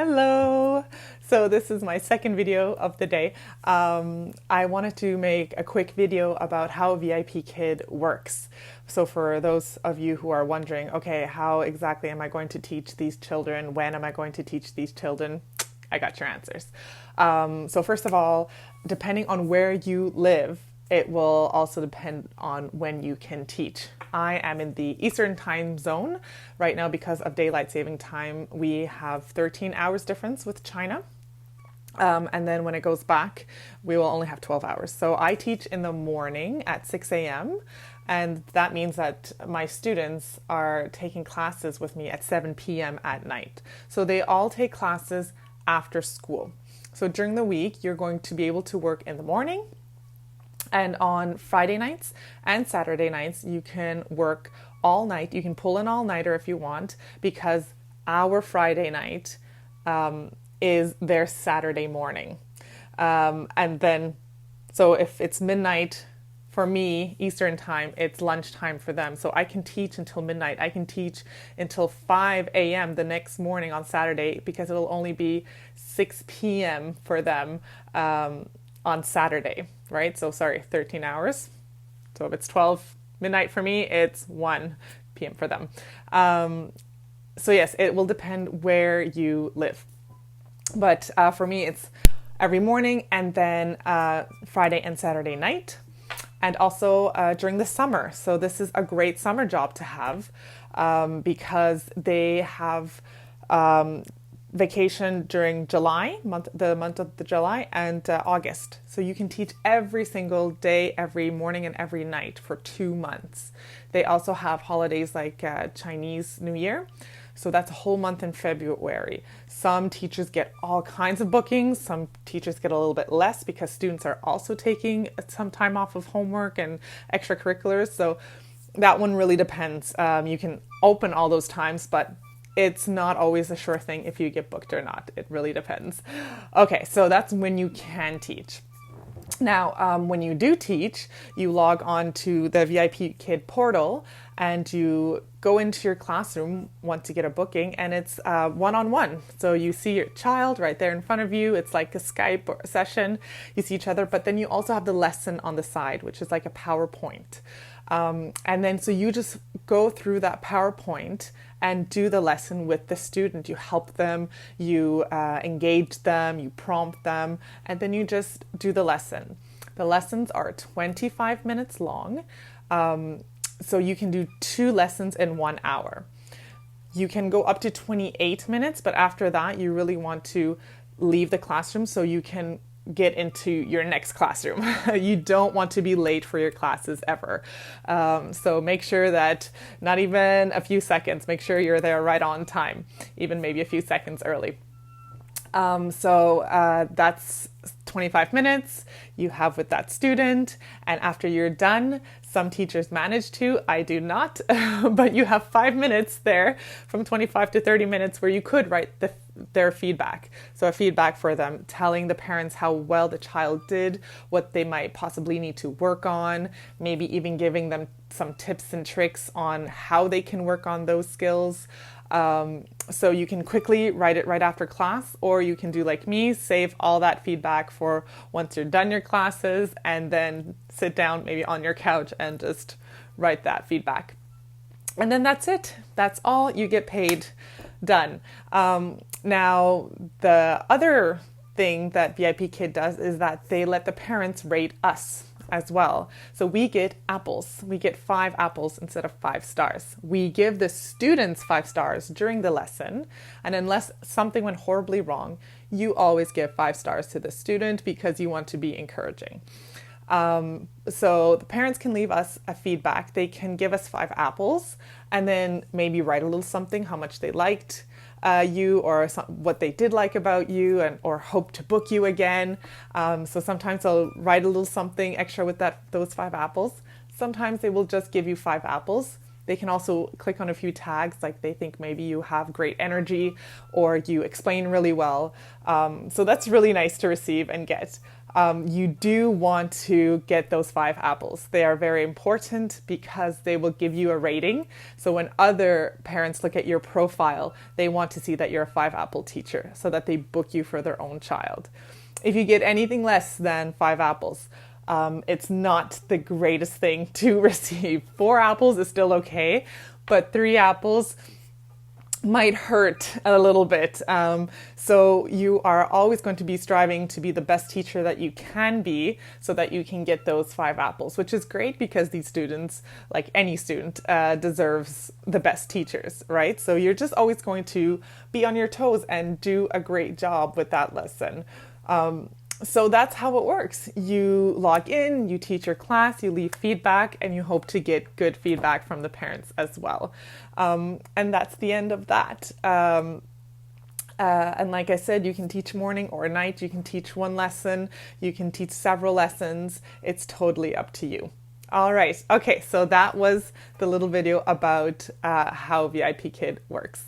Hello! So this is my second video of the day. I wanted to make a quick video about how VIPKid works. So for those of you who are wondering, okay, how exactly am I going to teach these children? When am I going to teach these children? I got your answers. So first of all, depending on where you live, it will also depend on when you can teach. I am in the Eastern time zone right now because of daylight saving time. We have 13 hours difference with China. And then when it goes back, we will only have 12 hours. So I teach in the morning at 6 a.m. And that means that my students are taking classes with me at 7 p.m. at night. So they all take classes after school. So during the week, you're going to be able to work in the morning. And on Friday nights and Saturday nights, you can work all night. You can pull an all-nighter if you want, because our Friday night is their Saturday morning. And then, so if it's midnight for me, Eastern time, it's lunchtime for them. So I can teach until midnight. I can teach until 5 a.m. the next morning on Saturday because it'll only be 6 p.m. for them on Saturday, right? So sorry, 13 hours. So if it's 12 midnight for me, it's 1 p.m. for them. So yes, it will depend where you live. But for me, it's every morning and then Friday and Saturday night. And also during the summer. So this is a great summer job to have because they have vacation during July, the month of the July, and August. So you can teach every single day, every morning and every night for 2 months. They also have holidays like Chinese New Year. So that's a whole month in February. Some teachers get all kinds of bookings. Some teachers get a little bit less because students are also taking some time off of homework and extracurriculars. So that one really depends. You can open all those times, but it's not always a sure thing if you get booked or not. It really depends. Okay, so that's when you can teach. Now, when you do teach, you log on to the VIPKid portal and you go into your classroom once you get a booking, and it's one-on-one. So you see your child right there in front of you. It's like a Skype session. You see each other, but then you also have the lesson on the side, which is like a PowerPoint. And then so you just go through that PowerPoint and do the lesson with the student. You help them, you engage them, you prompt them, and then you just do the lesson. The lessons are 25 minutes long, so you can do 2 lessons in 1 hour. You can go up to 28 minutes, but after that, you really want to leave the classroom so you can get into your next classroom. You don't want to be late for your classes ever. So make sure that not even a few seconds, make sure you're there right on time, even maybe a few seconds early. So that's 25 minutes you have with that student, and after you're done, some teachers manage to, I do not, but you have 5 minutes there from 25 to 30 minutes where you could write their feedback. So a feedback for them, telling the parents how well the child did, what they might possibly need to work on, maybe even giving them some tips and tricks on how they can work on those skills. So you can quickly write it right after class, or you can do like me, save all that feedback for once you're done your classes and then sit down maybe on your couch and just write that feedback. And then that's it. That's all. You get paid. Done. Now, the other thing that VIPKid does is that they let the parents rate us as well. So we get apples. We get 5 apples instead of 5 stars. We give the students 5 stars during the lesson, and unless something went horribly wrong, you always give 5 stars to the student because you want to be encouraging. So the parents can leave us a feedback. They can give us 5 apples and then maybe write a little something, how much they liked you, or what they did like about you, and or hope to book you again. So sometimes they'll write a little something extra with those 5 apples. Sometimes they will just give you 5 apples. They can also click on a few tags, like they think maybe you have great energy or you explain really well. So that's really nice to receive and get. you do want to get those 5 apples. They are very important because they will give you a rating. So when other parents look at your profile, they want to see that you're a 5-apple teacher so that they book you for their own child. If you get anything less than 5 apples, it's not the greatest thing to receive. 4 apples is still okay, but 3 apples might hurt a little bit. So you are always going to be striving to be the best teacher that you can be so that you can get those 5 apples, which is great because these students, like any student, deserves the best teachers, right? So you're just always going to be on your toes and do a great job with that lesson. So that's how it works. You log in, you teach your class, you leave feedback, and you hope to get good feedback from the parents as well. And that's the end of that. And like I said, you can teach morning or night. You can teach 1 lesson. You can teach several lessons. It's totally up to you. All right. Okay. So that was the little video about how VIPKid works.